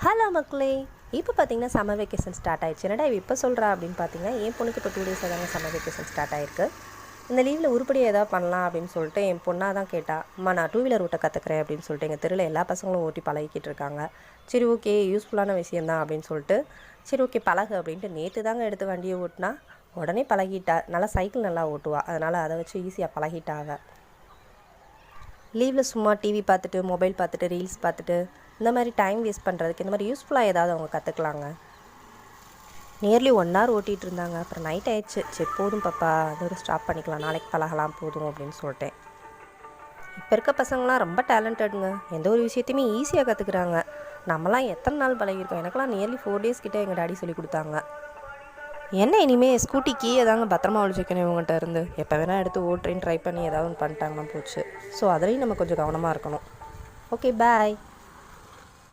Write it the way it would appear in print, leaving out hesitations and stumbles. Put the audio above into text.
Hello மக்களே, இப்போ பார்த்தீங்கன்னா சம்மர் வெக்கேஷன் ஸ்டார்ட் ஆயிடுச்சு. என்னடா இப்போ சொல்கிறா அப்படின்னு பார்த்தீங்கன்னா, என் பொண்ணுக்கு இப்போ 2 டேஸாக தாங்க சம்மர் வெக்கேஷன் ஸ்டார்ட் ஆயிருக்கு. இந்த லீவில் உருப்படியாக எதாவது பண்ணலாம் அப்படின்னு சொல்லிட்டு என் பொண்ணாக தான் கேட்டா, அம்மா நான் 2 வீலர் ஓட்ட கற்றுக்கிறேன் அப்படின்னு சொல்லிட்டு எங்கள் தெருவில் எல்லா பசங்களும் ஓட்டி பழகிக்கிட்டு இருக்காங்க. சரி ஓகே, யூஸ்ஃபுல்லான விஷயந்தான் அப்படின்னு சொல்லிட்டு, சரி ஓகே பழகு அப்படின்ட்டு நேற்று தாங்க எடுத்து வண்டியை ஓட்டினா உடனே பழகிட்டா. நல்லா சைக்கிள் நல்லா ஓட்டுவா, அதனால் அதை வச்சு ஈஸியாக பழகிட்டா அவள். லீவில் சும்மா டிவி பார்த்துட்டு, மொபைல் பார்த்துட்டு, ரீல்ஸ் பார்த்துட்டு இந்த மாதிரி டைம் வேஸ்ட் பண்ணுறதுக்கு இந்த மாதிரி யூஸ்ஃபுல்லாக ஏதாவது அவங்க கற்றுக்கலாங்க. நியர்லி 1 hour ஓட்டிகிட்டு இருந்தாங்க. அப்புறம் நைட் ஆயிடுச்சு. சரி போதும் பாப்பா, அதோட ஸ்டாப் பண்ணிக்கலாம், நாளைக்கு பழகலாம் போதும் அப்படின்னு சொல்லிட்டேன். இப்போ இருக்க பசங்களாம் ரொம்ப டேலண்டடுங்க. எந்த ஒரு விஷயத்தையுமே ஈஸியாக கற்றுக்குறாங்க. நம்மலாம் எத்தனை நாள் பழகிருக்கோம். எனக்கெல்லாம் நியர்லி 4 days கிட்டே எங்கள் டாடி சொல்லி கொடுத்தாங்க. என்ன இனிமேல் ஸ்கூட்டி கீயை தாங்க பத்திரமா ஒழிச்சிக்கணும் இவங்ககிட்ட இருந்து. எப்போ வேணால் எடுத்து ஓட்டுறேன்னு ட்ரை பண்ணி ஏதாவது ஒன்று பண்ணிட்டாங்கன்னா போச்சு. ஸோ அதுலேயும் நம்ம கொஞ்சம் கவனமாக இருக்கணும். Okay bye.